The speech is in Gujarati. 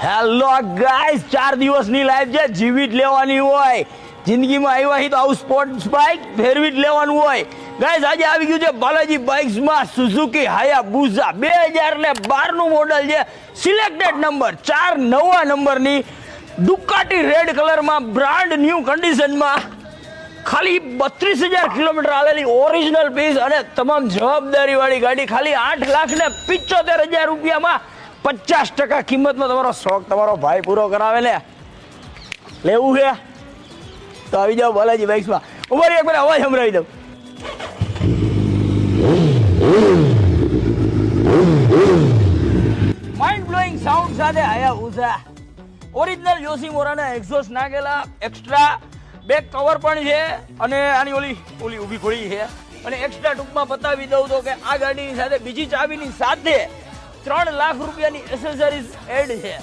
હેલો ગાઈસ, 4 દિવસની લાઈફ છે, જીવી જ લેવાની હોય. જિંદગીમાં આવ્યા હી તો આવું સ્પોર્ટ્સ બાઇક ફેરવી જ લેવાનું હોય. ગાઈસ, આજે આવી ગયું છે બાલાજી બાઇક્સમાં સુઝુકી હાયાબુઝા 2012 નું મોડલ છે. સિલેક્ટેડ નંબર 4 નવા નંબરની ડુકાટી રેડ કલરમાં બ્રાન્ડ ન્યૂ કન્ડિશનમાં ખાલી 32,000 કિલોમીટર આલેલી ઓરિજિનલ પીસ અને તમામ જવાબદારી વાળી ગાડી ખાલી 8,75,000 રૂપિયામાં 50% કિંમતમાં તમારો શોખ તમારો ભાઈ પૂરો કરાવે ને. લેવું છે તો આવી જાઓ બાલાજી બાઇક્સમાં. ઉભા એક મિનિટ અવાજ સંભળાવી દઉં. માઇન્ડ બ્લોઈંગ સાઉન્ડ સાથે હાયાબુઝા ઓરિજિનલ યોશીમોરાના એક્ઝોસ્ટ નાખેલા, એક્સ્ટ્રા બેક કવર પણ છે અને આની ઓલી ઊભી ખોળી છે. અને એક્સ્ટ્રા ટૂંકમાં બતાવી દઉં તો કે આ ગાડીની સાથે બીજી ચાવીની સાથે 3 લાખ રૂપિયાની એસેસરીઝ એડ છે.